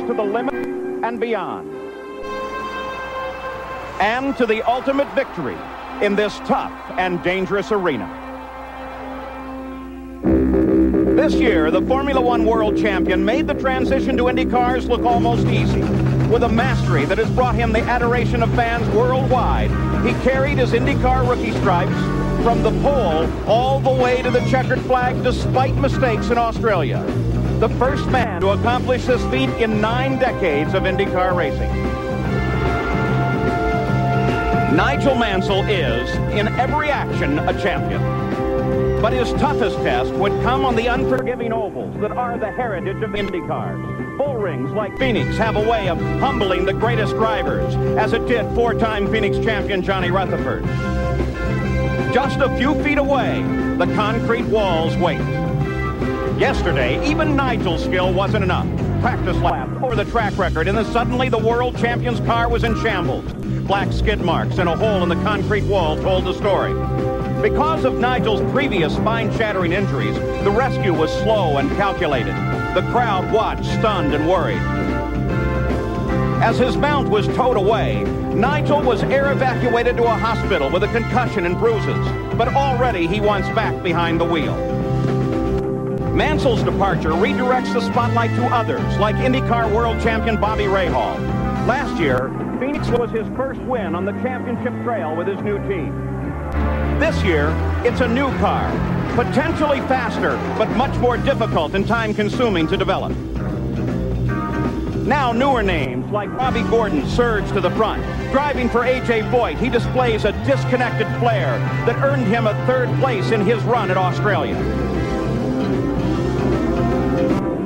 to the limit and beyond, and to the ultimate victory in this tough and dangerous arena. This year, the Formula One world champion made the transition to Indy cars look almost easy. With a mastery that has brought him the adoration of fans worldwide, he carried his IndyCar rookie stripes from the pole all the way to the checkered flag despite mistakes in Australia. The first man to accomplish this feat in 9 decades of IndyCar racing. Nigel Mansell is, in every action, a champion. But his toughest test would come on the unforgiving ovals that are the heritage of IndyCars. Bull rings like Phoenix have a way of humbling the greatest drivers, as it did 4-time Phoenix champion Johnny Rutherford. Just a few feet away, the concrete walls wait. Yesterday, even Nigel's skill wasn't enough. Practice lap over the track record, and then suddenly the world champion's car was in shambles. Black skid marks and a hole in the concrete wall told the story. Because of Nigel's previous spine-shattering injuries, the rescue was slow and calculated. The crowd watched, stunned and worried. As his mount was towed away, Nigel was air evacuated to a hospital with a concussion and bruises, but already he wants back behind the wheel. Mansell's departure redirects the spotlight to others, like IndyCar world champion Bobby Rahal. Last year, Phoenix was his first win on the championship trail with his new team. This year, it's a new car, potentially faster, but much more difficult and time-consuming to develop. Now newer names like Bobby Gordon surge to the front. Driving for A.J. Foyt, he displays a disconnected flair that earned him a 3rd place in his run at Australia.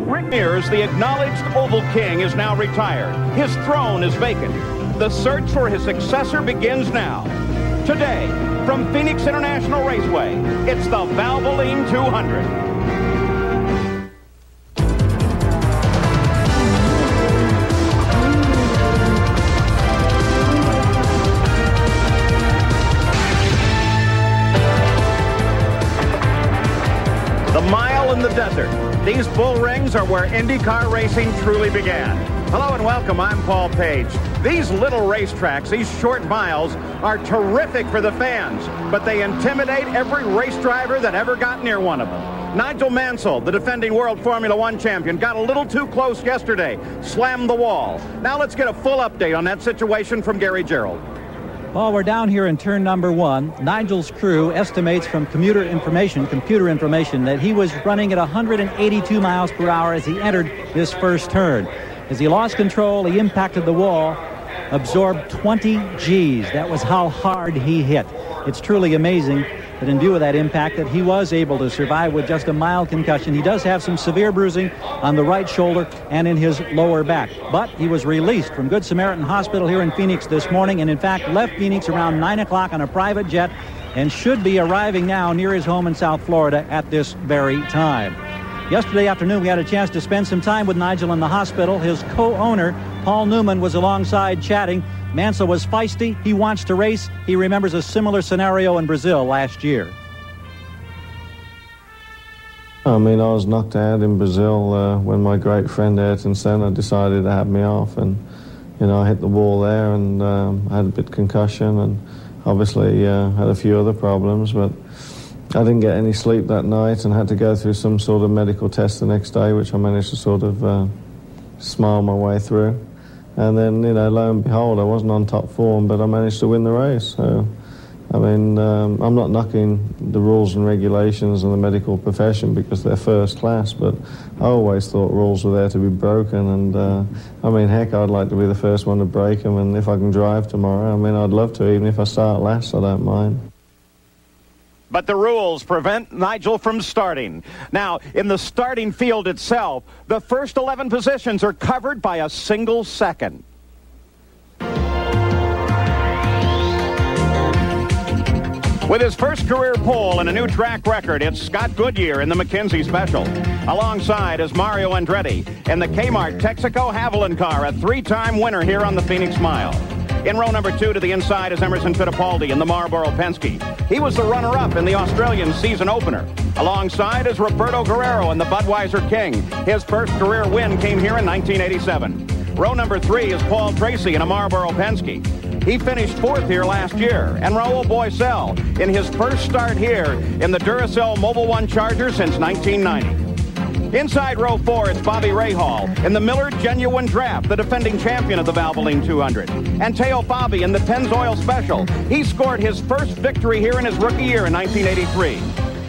Rick Mears, the acknowledged Oval King, is now retired. His throne is vacant. The search for his successor begins now. Today, from Phoenix International Raceway, it's the Valvoline 200. The mile in the desert. These bull rings are where IndyCar racing truly began. Hello and welcome, I'm Paul Page. These little racetracks, these short miles, are terrific for the fans, but they intimidate every race driver that ever got near one of them. Nigel Mansell, the defending World Formula One champion, got a little too close yesterday, slammed the wall. Now let's get a full update on that situation from Gary Gerald. Well, we're down here in turn number 1. Nigel's crew estimates from computer information that he was running at 182 miles per hour as he entered this first turn. As he lost control, he impacted the wall, absorbed 20 Gs. That was how hard he hit. It's truly amazing that in view of that impact that he was able to survive with just a mild concussion. He does have some severe bruising on the right shoulder and in his lower back. But he was released from Good Samaritan Hospital here in Phoenix this morning and in fact left Phoenix around 9 o'clock on a private jet and should be arriving now near his home in South Florida at this very time. Yesterday afternoon, we had a chance to spend some time with Nigel in the hospital. His co-owner, Paul Newman, was alongside chatting. Mansell was feisty. He wants to race. He remembers a similar scenario in Brazil last year. I mean, I was knocked out in Brazil when my great friend Ayrton Senna decided to have me off. And, you know, I hit the wall there and I had a bit of concussion and obviously had a few other problems. But I didn't get any sleep that night and had to go through some sort of medical test the next day, which I managed to sort of smile my way through. And then, you know, lo and behold, I wasn't on top form, but I managed to win the race. So, I mean, I'm not knocking the rules and regulations and the medical profession because they're first class, but I always thought rules were there to be broken. And, I mean, heck, I'd like to be the first one to break them. And if I can drive tomorrow, I mean, I'd love to. Even if I start last, I don't mind. But the rules prevent Nigel from starting. Now, in the starting field itself, the first 11 positions are covered by a single second. With his first career pole and a new track record, it's Scott Goodyear in the McKenzie Special. Alongside is Mario Andretti in the Kmart Texaco Haviland car, a 3-time winner here on the Phoenix Mile. In row number 2 to the inside is Emerson Fittipaldi in the Marlboro Penske. He was the runner-up in the Australian season opener. Alongside is Roberto Guerrero in the Budweiser King. His first career win came here in 1987. Row number 3 is Paul Tracy in a Marlboro Penske. He finished 4th here last year. And Raul Boisel in his first start here in the Duracell Mobil 1 Charger since 1990. Inside row 4, it's Bobby Rahal in the Miller Genuine Draft, the defending champion of the Valvoline 200. And Teo Fabi in the Pennzoil Special. He scored his first victory here in his rookie year in 1983.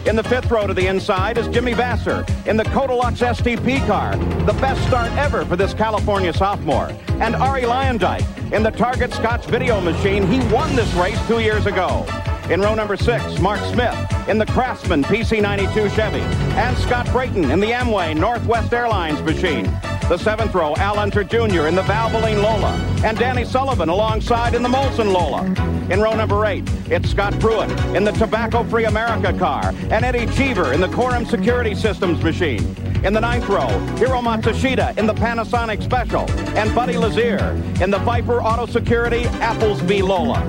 In the 5th row to the inside is Jimmy Vasser in the Codilux STP car, the best start ever for this California sophomore. And Ari Lyondike in the Target Scotch Video Machine. He won this race 2 years ago. In row number 6, Mark Smith in the Craftsman PC92 Chevy. And Scott Brayton in the Amway Northwest Airlines machine. The 7th row, Al Unser Jr. in the Valvoline Lola. And Danny Sullivan alongside in the Molson Lola. In row number 8, it's Scott Pruitt in the Tobacco Free America car. And Eddie Cheever in the Quorum Security Systems machine. In the 9th row, Hiro Matsushita in the Panasonic Special. And Buddy Lazier in the Viper Auto Security Applesby Lola.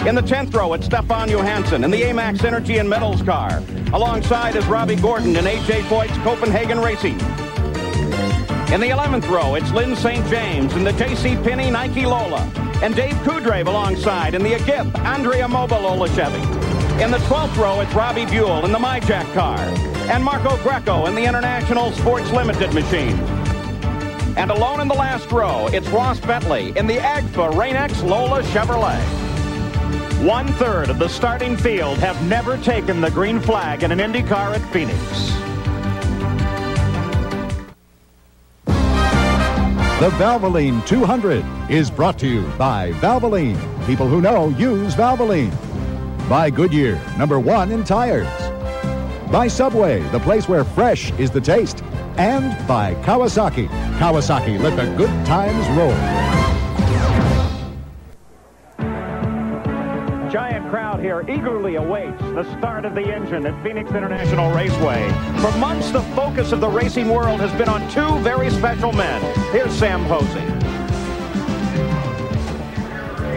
In the 10th row, it's Stefan Johansson in the Amax Energy and Metals car. Alongside is Robbie Gordon in A.J. Foyt's Copenhagen Racing. In the 11th row, it's Lynn St. James in the J.C. Penney Nike Lola. And Dave Kudrave alongside in the Agip Andrea Moba Lola Chevy. In the 12th row, it's Robbie Buell in the MyJack car. And Marco Greco in the International Sports Limited machine. And alone in the last row, it's Ross Bentley in the Agfa Rain-X Lola Chevrolet. 1/3 of the starting field have never taken the green flag in an Indy car at Phoenix. The Valvoline 200 is brought to you by Valvoline. People who know use Valvoline. By Goodyear, #1 in tires. By Subway, the place where fresh is the taste. And by Kawasaki. Kawasaki, let the good times roll. Giant crowd here eagerly awaits the start of the engine at Phoenix International Raceway. For months, the focus of the racing world has been on 2 very special men. Here's Sam Posey.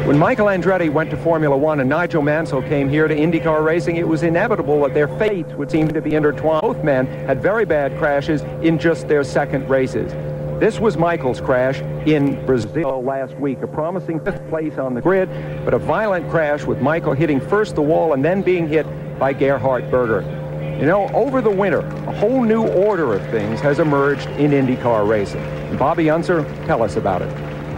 When Michael Andretti went to Formula One and Nigel Mansell came here to IndyCar racing, it was inevitable that their fate would seem to be intertwined. Both men had very bad crashes in just their second races. This was Michael's crash in Brazil last week, a promising 5th place on the grid, but a violent crash with Michael hitting first the wall and then being hit by Gerhard Berger. You know, over the winter, a whole new order of things has emerged in IndyCar racing. And Bobby Unser, tell us about it.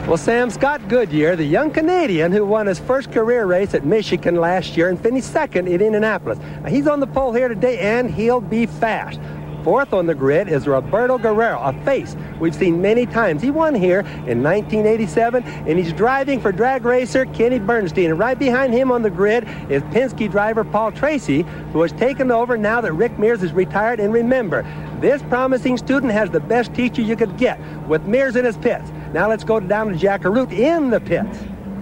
Well, Sam, Scott Goodyear, the young Canadian who won his first career race at Michigan last year and finished 2nd in Indianapolis. Now, he's on the pole here today, and he'll be fast. 4th on the grid is Roberto Guerrero, a face we've seen many times. He won here in 1987, and he's driving for drag racer Kenny Bernstein. And right behind him on the grid is Penske driver Paul Tracy, who has taken over now that Rick Mears is retired. And remember, this promising student has the best teacher you could get with Mears in his pits. Now let's go down to Jack Arute in the pits.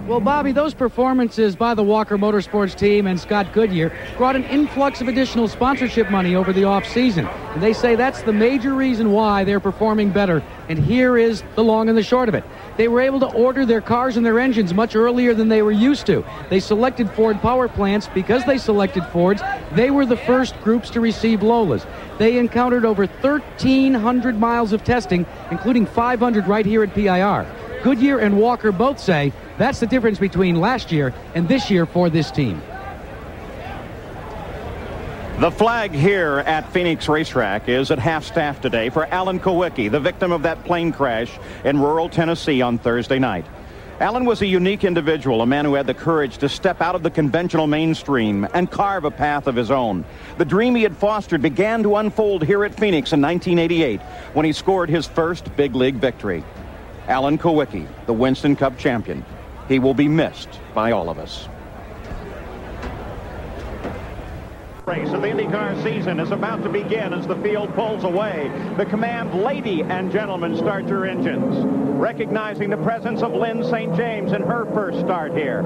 Well, Bobby, those performances by the Walker Motorsports team and Scott Goodyear brought an influx of additional sponsorship money over the offseason. And they say that's the major reason why they're performing better. And here is the long and the short of it. They were able to order their cars and their engines much earlier than they were used to. They selected Ford power plants. Because they selected Fords, they were the first groups to receive Lolas. They encountered over 1,300 miles of testing, including 500 right here at PIR. Goodyear and Walker both say that's the difference between last year and this year for this team. The flag here at Phoenix Racetrack is at half-staff today for Alan Kowicki, the victim of that plane crash in rural Tennessee on Thursday night. Alan was a unique individual, a man who had the courage to step out of the conventional mainstream and carve a path of his own. The dream he had fostered began to unfold here at Phoenix in 1988 when he scored his first big league victory. Alan Kowicki, the Winston Cup champion. He will be missed by all of us. Race of the IndyCar season is about to begin as the field pulls away. The command, lady and gentlemen, start your engines. Recognizing the presence of Lynn St. James in her first start here.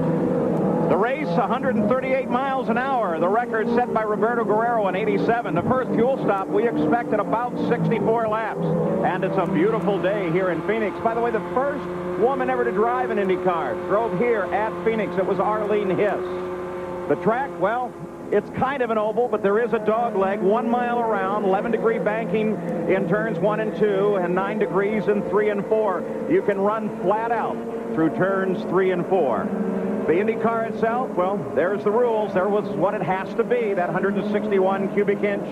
The race, 138 miles an hour, the record set by Roberto Guerrero in 87. The first fuel stop we expect at about 64 laps. And it's a beautiful day here in Phoenix. By the way, the first woman ever to drive an IndyCar drove here at Phoenix. It was Arlene Hiss. The track, well, It's kind of an oval, but there is a dog leg 1 mile around, 11-degree banking in turns 1 and 2, and 9 degrees in 3 and 4. You can run flat out through turns 3 and 4. The Indy car itself, well, there's the rules. There was what it has to be, that 161 cubic inch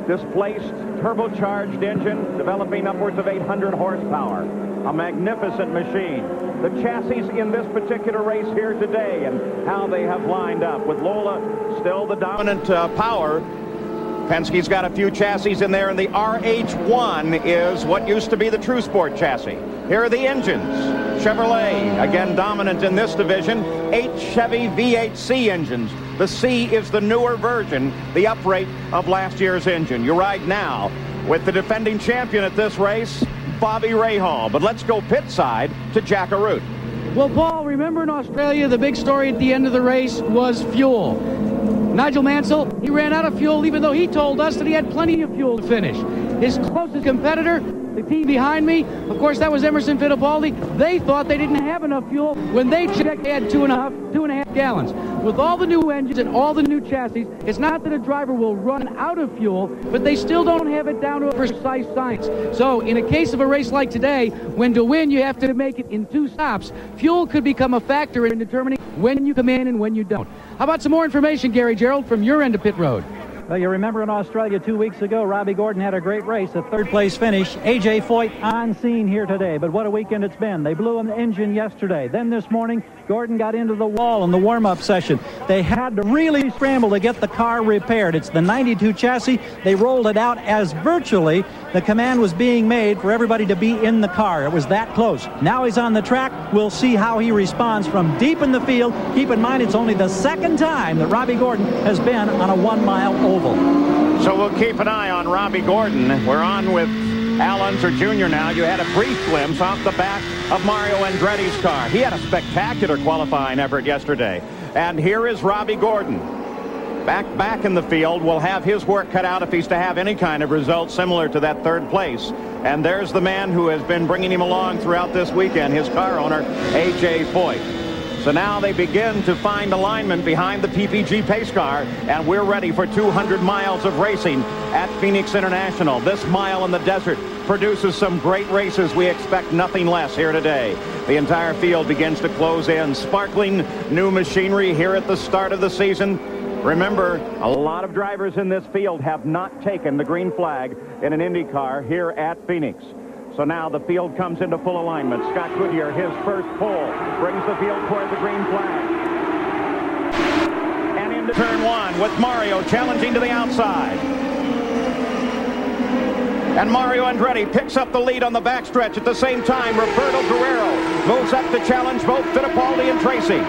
displaced turbocharged engine developing upwards of 800 horsepower. A magnificent machine. The chassis in this particular race here today and how they have lined up, with Lola still the dominant power. Penske's got a few chassis in there, and the RH1 is what used to be the True Sport chassis. Here are the engines. Chevrolet, again dominant in this division. 8 Chevy V8C engines. The C is the newer version, the uprate of last year's engine. You ride now with the defending champion at this race, Bobby Rahal. But let's go pit side to Jack Arute. Well, Paul, remember in Australia, the big story at the end of the race was fuel. Nigel Mansell, he ran out of fuel, even though he told us that he had plenty of fuel to finish. His closest competitor, the team behind me, of course, that was Emerson Fittipaldi. They thought they didn't have enough fuel. When they checked, they had two and a half gallons. With all the new engines and all the new chassis, it's not that a driver will run out of fuel, but they still don't have it down to a precise science. So in a case of a race like today, when to win you have to make it in 2 stops, fuel could become a factor in determining when you come in and when you don't. How about some more information, Gary Gerald, from your end of pit road? Well, you remember in Australia 2 weeks ago, Robbie Gordon had a great race, a third-place finish. A.J. Foyt on scene here today, but what a weekend it's been. They blew him the engine yesterday. Then this morning, Gordon got into the wall in the warm-up session. They had to really scramble to get the car repaired. It's the 92 chassis. They rolled it out as virtually the command was being made for everybody to be in the car. It was that close. Now he's on the track. We'll see how he responds from deep in the field. Keep in mind, it's only the second time that Robbie Gordon has been on a 1-mile oval. So we'll keep an eye on Robbie Gordon. We're on with Al Unser Jr. now. You had a brief glimpse off the back of Mario Andretti's car. He had a spectacular qualifying effort yesterday. And here is Robbie Gordon. Back in the field, will have his work cut out if he's to have any kind of result similar to that third place. And there's the man who has been bringing him along throughout this weekend, his car owner, A.J. Foyt. So now they begin to find alignment behind the PPG pace car, and we're ready for 200 miles of racing at Phoenix International. This mile in the desert produces some great races. We expect nothing less here today. The entire field begins to close in. Sparkling new machinery here at the start of the season. Remember, a lot of drivers in this field have not taken the green flag in an Indy car here at Phoenix. So now the field comes into full alignment. Scott Goodyear, his first pole, brings the field toward the green flag. And into turn 1 with Mario challenging to the outside. And Mario Andretti picks up the lead on the backstretch. At the same time, Roberto Guerrero moves up to challenge both Fittipaldi and Tracy.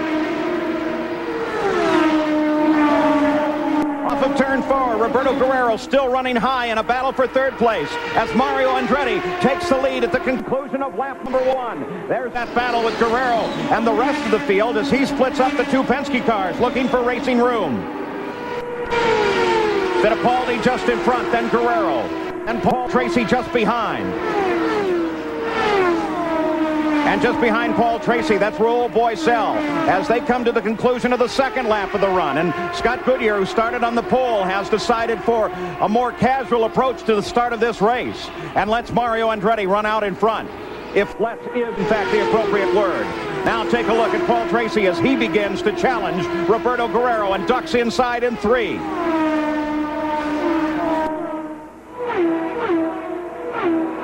Off of turn 4, Roberto Guerrero still running high in a battle for third place as Mario Andretti takes the lead at the conclusion of lap number 1. There's that battle with Guerrero and the rest of the field as he splits up the 2 Penske cars looking for racing room. Fittipaldi just in front, then Guerrero, and Paul Tracy just behind. And just behind Paul Tracy, that's Raul Boisel as they come to the conclusion of the second lap of the run. And Scott Goodyear, who started on the pole, has decided for a more casual approach to the start of this race and lets Mario Andretti run out in front. If "let's" is, in fact, the appropriate word. Now take a look at Paul Tracy as he begins to challenge Roberto Guerrero and ducks inside in 3.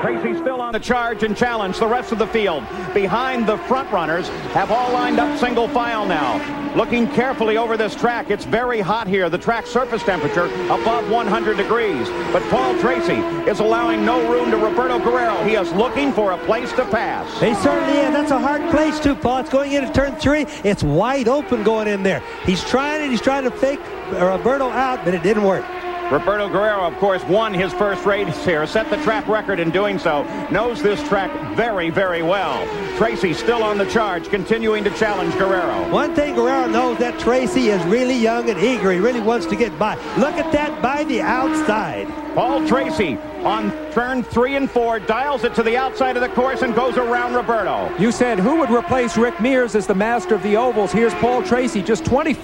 Tracy still on the charge and challenge. The rest of the field behind the front runners have all lined up single file now. Looking carefully over this track, it's very hot here. The track surface temperature above 100 degrees. But Paul Tracy is allowing no room to Roberto Guerrero. He is looking for a place to pass. He certainly is. That's a hard place too, Paul. It's going into turn 3. It's wide open going in there. He's trying it. He's trying to fake Roberto out, but it didn't work. Roberto Guerrero, of course, won his first race here, set the track record in doing so, knows this track very, very well. Tracy still on the charge, continuing to challenge Guerrero. One thing Guerrero knows, that Tracy is really young and eager. He really wants to get by. Look at that by the outside. Paul Tracy on turn 3 and 4 dials it to the outside of the course and goes around Roberto. You said who would replace Rick Mears as the master of the ovals? Here's Paul Tracy, just 20